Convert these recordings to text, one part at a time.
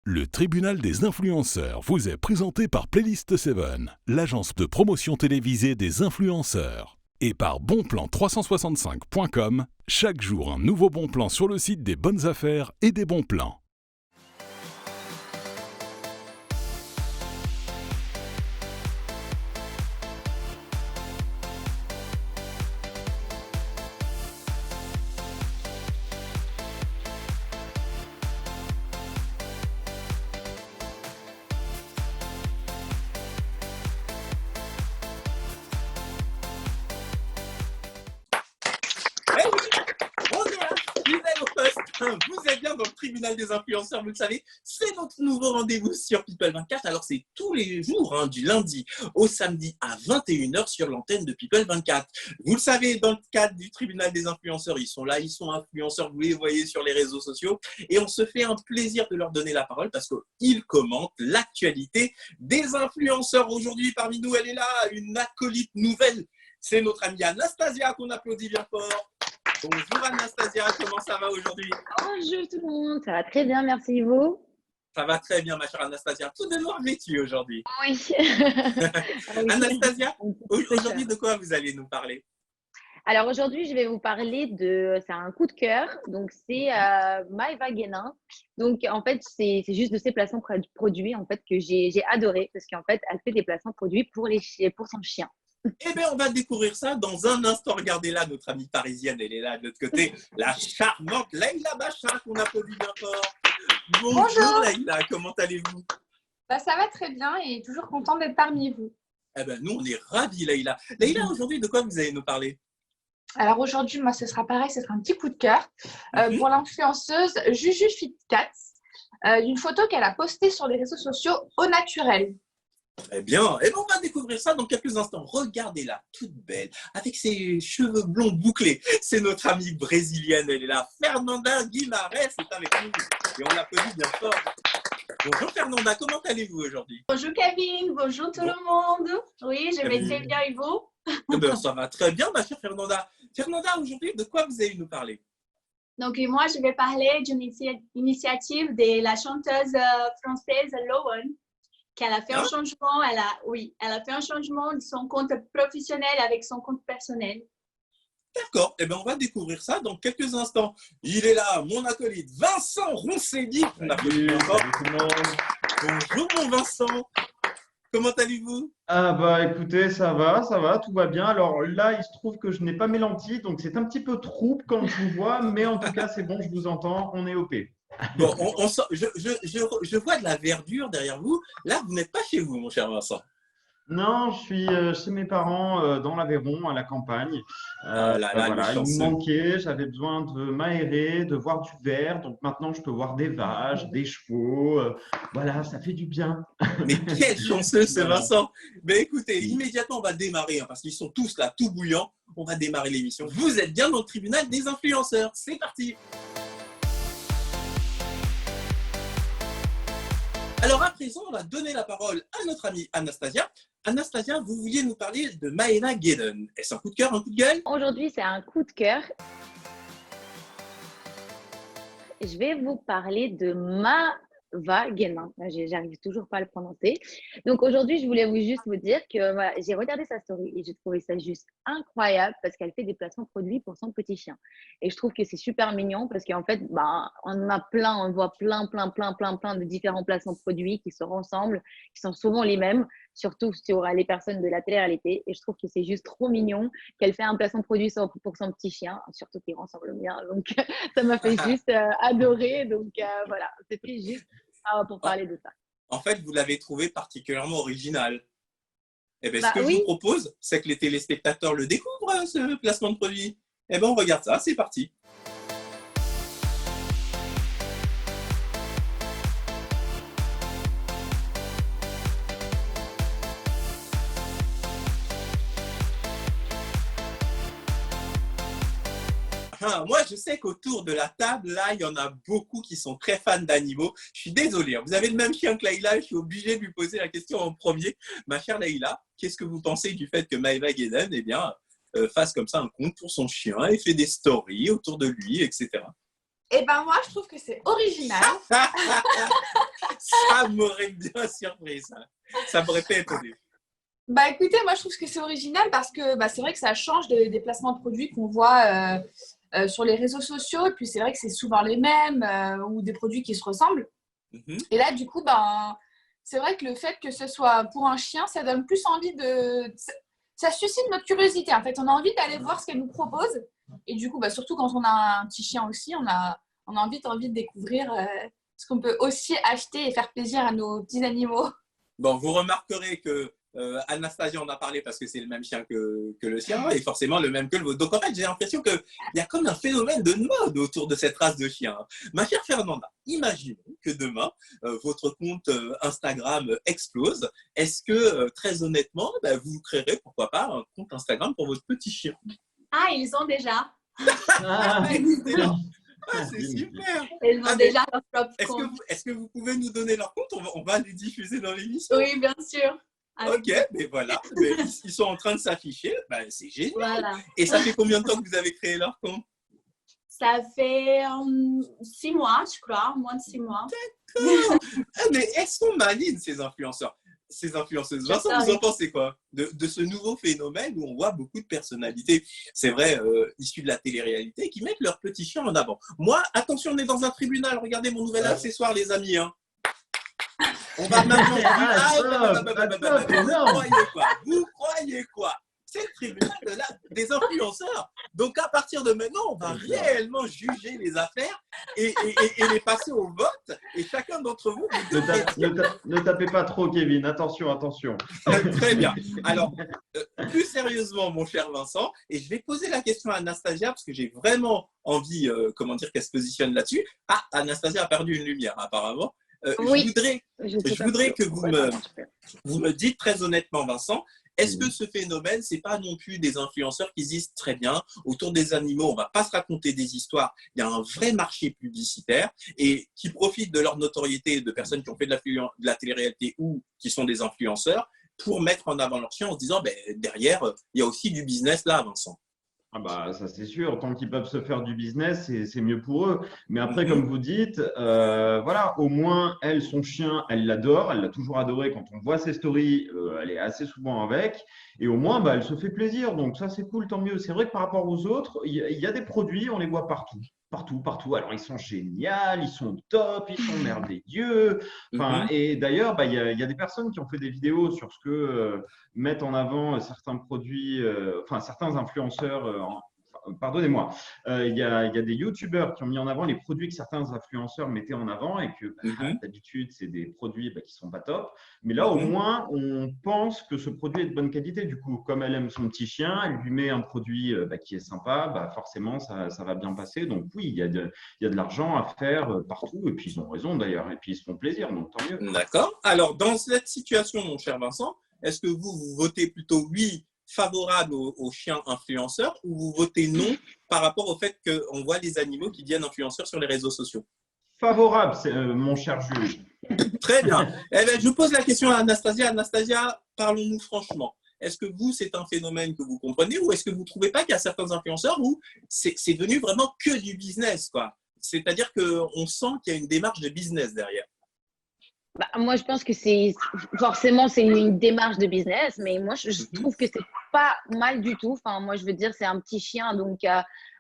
Le tribunal des influenceurs vous est présenté par Playlist 7, l'agence de promotion télévisée des influenceurs. Et par bonplan365.com, chaque jour un nouveau bon plan sur le site des bonnes affaires et des bons plans. Fidèle au poste, vous êtes bien dans le tribunal des influenceurs, vous le savez, c'est notre nouveau rendez-vous sur People 24. Alors c'est tous les jours, du lundi au samedi à 21h sur l'antenne de People 24. Vous le savez, dans le cadre du tribunal des influenceurs, ils sont là, ils sont influenceurs, vous les voyez sur les réseaux sociaux, et on se fait un plaisir de leur donner la parole parce qu'ils commentent l'actualité des influenceurs. Aujourd'hui, parmi nous, elle est là, une acolyte nouvelle. C'est notre amie Anastasia qu'on applaudit bien fort. Bonjour Anastasia, comment ça va aujourd'hui? Bonjour tout le monde, ça va très bien, merci vous. Ça va très bien ma chère Anastasia, tout de noir vêtu aujourd'hui. Oui. Anastasia, aujourd'hui de quoi vous allez nous parler? Alors aujourd'hui, je vais vous parler c'est un coup de cœur, donc c'est Maëva Guénin. Donc en fait, c'est juste de ses placements produits en fait que j'ai adoré parce qu'en fait, elle fait des placements produits pour son chien. Eh bien, on va découvrir ça dans un instant. Regardez là, notre amie parisienne, elle est là de l'autre côté. La charmante Leïla Bachar, qu'on applaudit bien fort. Bonjour Leïla, comment allez-vous? Ça va très bien et toujours content d'être parmi vous. Eh bien, nous, on est ravis Leïla. Leïla, aujourd'hui, de quoi vous allez nous parler? Alors aujourd'hui, moi, ce sera pareil, ce sera un petit coup de cœur pour l'influenceuse Juju Fitcat, une photo qu'elle a postée sur les réseaux sociaux au naturel. Très bien. Et on va découvrir ça dans quelques instants. Regardez-la, toute belle, avec ses cheveux blonds bouclés. C'est notre amie brésilienne, elle est là. Fernanda Guimarães est avec nous. Et on l'applaudit bien fort. Bonjour Fernanda, comment allez-vous aujourd'hui? Bonjour Kevin, bonjour tout le monde. Oui, je vais très bien et vous? Ça va très bien, ma chère Fernanda. Fernanda, aujourd'hui, de quoi vous allez nous parler? Donc, moi, je vais parler d'une initiative de la chanteuse française Loan, qu'elle a fait un changement. Elle a fait un changement de son compte professionnel avec son compte personnel. D'accord, eh bien on va découvrir ça dans quelques instants. Il est là, mon acolyte Vincent Roncelli. Bonjour mon Vincent, comment allez-vous? Écoutez, ça va, tout va bien. Alors là, il se trouve que je n'ai pas mes lentilles, donc c'est un petit peu trouble quand je vous vois, mais en tout cas, c'est bon, je vous entends, on est OP. Bon, je vois de la verdure derrière vous. Là, vous n'êtes pas chez vous, mon cher Vincent. Non, je suis chez mes parents dans l'Aveyron, à la campagne. Voilà, il me manquait, j'avais besoin de m'aérer, de voir du vert. Donc maintenant, je peux voir des vaches, des chevaux. Voilà, ça fait du bien. Mais quel chanceux, ce Vincent. Mais écoutez, immédiatement, on va démarrer, parce qu'ils sont tous là, tout bouillants. On va démarrer l'émission. Vous êtes bien dans le tribunal des influenceurs. C'est parti. Alors à présent, on va donner la parole à notre amie Anastasia. Anastasia, vous vouliez nous parler de Maëva Guénin. Est-ce un coup de cœur, un coup de gueule? Aujourd'hui, c'est un coup de cœur. Je vais vous parler de Maëva Guénin. J'arrive toujours pas à le prononcer. Donc aujourd'hui, je voulais juste vous dire que voilà, j'ai regardé sa story et j'ai trouvé ça juste incroyable parce qu'elle fait des placements produits pour son petit chien. Et je trouve que c'est super mignon parce qu'en fait, on voit plein de différents placements produits qui se ressemblent, qui sont souvent les mêmes, surtout sur les personnes de la télé-réalité. Et je trouve que c'est juste trop mignon qu'elle fait un placement produit pour son petit chien, surtout qu'il ressemble bien. Donc ça m'a fait juste adorer. Donc voilà, c'était juste pour parler de ça. En fait, vous l'avez trouvé particulièrement original. Eh bien, ce que je vous propose, c'est que les téléspectateurs le découvrent, ce placement de produit. Eh bien, on regarde ça, c'est parti. Moi, je sais qu'autour de la table, là, il y en a beaucoup qui sont très fans d'animaux. Je suis désolé, vous avez le même chien que Leïla, je suis obligé de lui poser la question en premier. Ma chère Leïla, qu'est-ce que vous pensez du fait que Maëva Guénin fasse comme ça un compte pour son chien et fait des stories autour de lui, etc. Eh ben moi, je trouve que c'est original. Ça m'aurait bien surpris, ça. Ça m'aurait pas étonné. Bah écoutez, moi je trouve que c'est original parce que c'est vrai que ça change des placements de produits qu'on voit sur les réseaux sociaux. Et puis c'est vrai que c'est souvent les mêmes ou des produits qui se ressemblent. Et là, du coup, c'est vrai que le fait que ce soit pour un chien, ça donne plus envie de… Ça suscite notre curiosité. En fait, on a envie d'aller voir ce qu'elle nous propose. Et du coup, surtout quand on a un petit chien aussi, on a envie de découvrir ce qu'on peut aussi acheter et faire plaisir à nos petits animaux. Bon, vous remarquerez que Anastasia en a parlé parce que c'est le même chien que le sien et forcément le même que le vôtre. Donc en fait, j'ai l'impression qu'il y a comme un phénomène de mode autour de cette race de chiens. Ma chère Fernanda, imaginons que demain, votre compte Instagram explose. Est-ce que, très honnêtement, vous créerez, pourquoi pas, un compte Instagram pour votre petit chien? Ah, ils ont déjà. Excellent. Ah, c'est super. Ils ont déjà leur propre compte. Est-ce que vous pouvez nous donner leur compte? On va les diffuser dans l'émission. Oui, bien sûr. Ok, mais voilà, ils sont en train de s'afficher, c'est génial. Voilà. Et ça fait combien de temps que vous avez créé leur compte? Ça fait 6 mois, je crois, moins de 6 mois. D'accord. Mais elles sont malines, ces influenceurs, ces influenceuses. Vincent, vous en pensez quoi de ce nouveau phénomène où on voit beaucoup de personnalités, c'est vrai, issues de la télé-réalité, qui mettent leurs petits chiens en avant? Moi, attention, on est dans un tribunal, regardez mon nouvel accessoire, les amis. On va maintenant… Vous croyez quoi? C'est le tribunal des influenceurs. Donc, à partir de maintenant, on va réellement juger les affaires et les passer au vote. Et chacun d'entre vous… Ne tapez pas trop, Kevin. Attention, attention. Très bien. Alors, plus sérieusement, mon cher Vincent, et je vais poser la question à Anastasia parce que j'ai vraiment envie, qu'elle se positionne là-dessus. Ah, Anastasia a perdu une lumière, apparemment. Oui. Je voudrais que vous me dites très honnêtement, Vincent, est-ce que ce phénomène, c'est pas non plus des influenceurs qui disent très bien, autour des animaux, on va pas se raconter des histoires, il y a un vrai marché publicitaire et qui profitent de leur notoriété de personnes qui ont fait de la télé-réalité ou qui sont des influenceurs pour mettre en avant leur chien en se disant, derrière, il y a aussi du business là, Vincent. Ah ça c'est sûr, tant qu'ils peuvent se faire du business, c'est mieux pour eux. Mais après, comme vous dites, voilà, au moins, elle, son chien, elle l'adore, elle l'a toujours adoré. Quand on voit ses stories, elle est assez souvent avec. Et au moins, elle se fait plaisir. Donc ça, c'est cool, tant mieux. C'est vrai que par rapport aux autres, il y a des produits, on les voit partout. Partout. Alors, ils sont géniaux, ils sont top, ils sont merveilleux. Et d'ailleurs, il y a des personnes qui ont fait des vidéos sur ce que mettent en avant certains produits, certains influenceurs. Pardonnez-moi, il y a des youtubeurs qui ont mis en avant les produits que certains influenceurs mettaient en avant et que d'habitude, c'est des produits qui ne sont pas top. Mais là, au moins, on pense que ce produit est de bonne qualité. Du coup, comme elle aime son petit chien, elle lui met un produit qui est sympa, forcément, ça va bien passer. Donc oui, il y a de l'argent à faire partout. Et puis, ils ont raison d'ailleurs. Et puis, ils se font plaisir. Donc, tant mieux. D'accord. Alors, dans cette situation, mon cher Vincent, est-ce que vous votez plutôt oui, favorable aux chiens influenceurs, ou vous votez non par rapport au fait qu'on voit les animaux qui deviennent influenceurs sur les réseaux sociaux? Favorable, mon cher juge. Très bien. Je pose la question à Anastasia. Anastasia, parlons-nous franchement. Est-ce que vous, c'est un phénomène que vous comprenez, ou est-ce que vous ne trouvez pas qu'il y a certains influenceurs où c'est devenu vraiment que du business, quoi? C'est-à-dire qu'on sent qu'il y a une démarche de business derrière. Moi, je pense que forcément c'est une démarche de business, mais moi, je trouve que c'est pas mal du tout. Enfin, moi, je veux dire, c'est un petit chien. Donc,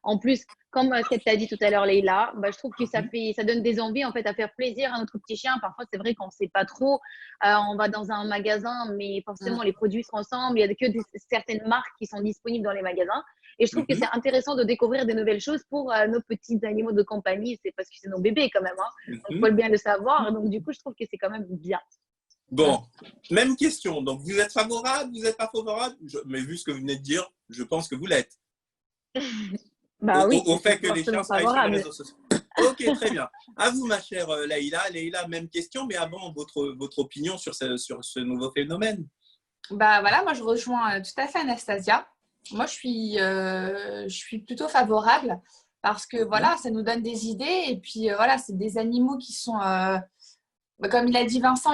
en plus, comme ce que tu as dit tout à l'heure, Leïla, je trouve que ça donne des envies en fait, à faire plaisir à notre petit chien. Parfois, c'est vrai qu'on ne sait pas trop. On va dans un magasin, mais forcément, les produits se ressemblent. Il n'y a que certaines marques qui sont disponibles dans les magasins. Et je trouve que c'est intéressant de découvrir des nouvelles choses pour nos petits animaux de compagnie. C'est parce que c'est nos bébés quand même. Donc, il faut bien le savoir. Donc, du coup, je trouve que c'est quand même bien. Bon, même question. Donc, vous êtes favorable, vous n'êtes pas favorable? Mais vu ce que vous venez de dire, je pense que vous l'êtes. Oui. Au fait que les chiens aillent sur les réseaux sociaux. Ok, très bien. À vous, ma chère Leïla. Leïla, même question, mais avant, votre opinion sur ce nouveau phénomène. Voilà, moi, je rejoins tout à fait Anastasia. Moi, je suis plutôt favorable parce que voilà, ça nous donne des idées et puis voilà, c'est des animaux qui sont, comme il a dit Vincent,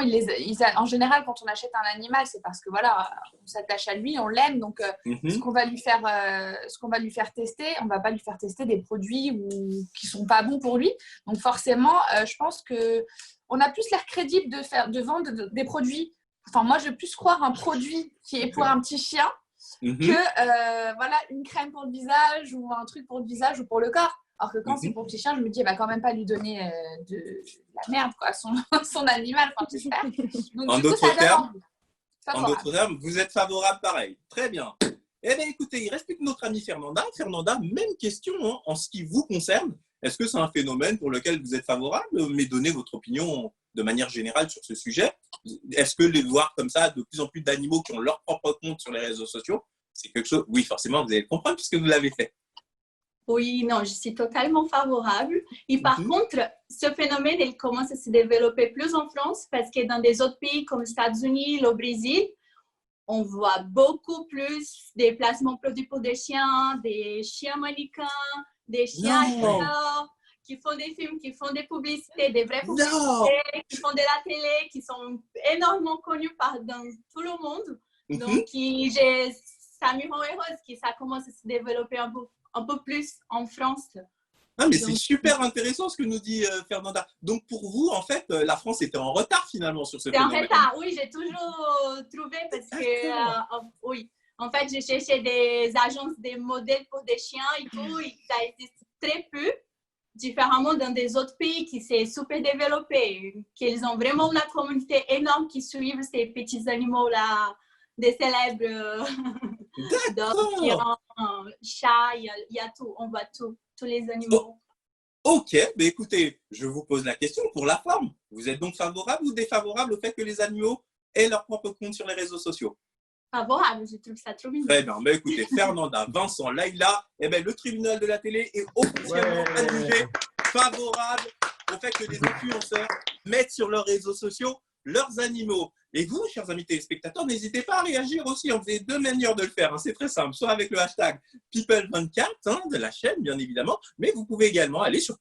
en général, quand on achète un animal, c'est parce que voilà, on s'attache à lui, on l'aime. Donc, ce qu'on va lui faire tester, on va pas lui faire tester des produits qui sont pas bons pour lui. Donc, forcément, je pense que on a plus l'air crédible de vendre des produits. Enfin, moi, je vais plus croire un produit qui est pour un petit chien que voilà, une crème pour le visage ou un truc pour le visage ou pour le corps. Alors que quand c'est pour le petit chien, je me dis, elle va quand même pas lui donner de la merde, quoi, son animal, enfin, j'espère. Donc, En du coup, ça donne envie. En d'autres termes, vous êtes favorable pareil. Très bien. Eh bien, écoutez, il reste plus que notre amie Fernanda. Fernanda, même question hein, en ce qui vous concerne. Est-ce que c'est un phénomène pour lequel vous êtes favorable? Mais donnez votre opinion de manière générale sur ce sujet. Est-ce que les voir comme ça, de plus en plus d'animaux qui ont leur propre compte sur les réseaux sociaux, c'est quelque chose… Oui, forcément, vous allez le comprendre puisque vous l'avez fait. Oui, non, je suis totalement favorable. Et par contre, ce phénomène, il commence à se développer plus en France parce que dans des autres pays comme les États-Unis, le Brésil, on voit beaucoup plus des placements produits pour des chiens mannequins, des chiens acteurs qui font des films, qui font des publicités, des vraies publicités, qui font de la télé, qui sont énormément connus dans tout le monde. Donc, ça me rend heureuse que ça commence à se développer un peu plus en France. Ah, mais c'est super intéressant ce que nous dit Fernanda. Donc, pour vous, en fait, la France était en retard finalement sur ce phénomène. C'est en retard, oui, j'ai toujours trouvé parce que, oui, en fait, j'ai cherché des agences, des modèles pour des chiens et tout, et ça existe très peu, différemment dans des autres pays qui s'est super développé, qu'ils ont vraiment une communauté énorme qui suivent ces petits animaux-là, des célèbres. Donc, chat, il y a tout, on voit tout, tous les animaux. Ok, mais écoutez, je vous pose la question pour la forme. Vous êtes donc favorable ou défavorable au fait que les animaux aient leur propre compte sur les réseaux sociaux? Favorable, je trouve ça trop mignon. Très bien, mais écoutez, Fernanda, Vincent, Laïla, le tribunal de la télé est officiellement adjugé favorable au fait que les influenceurs mettent sur leurs réseaux sociaux leurs animaux. Et vous, chers amis téléspectateurs, n'hésitez pas à réagir aussi. Vous avez deux manières de le faire. C'est très simple. Soit avec le hashtag People24 de la chaîne, bien évidemment, mais vous pouvez également aller sur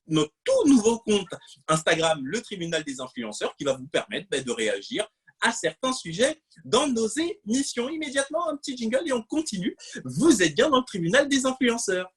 notre tout nouveau compte Instagram, le tribunal des influenceurs, qui va vous permettre de réagir à certains sujets dans nos émissions. Immédiatement, un petit jingle et on continue. Vous êtes bien dans le tribunal des influenceurs.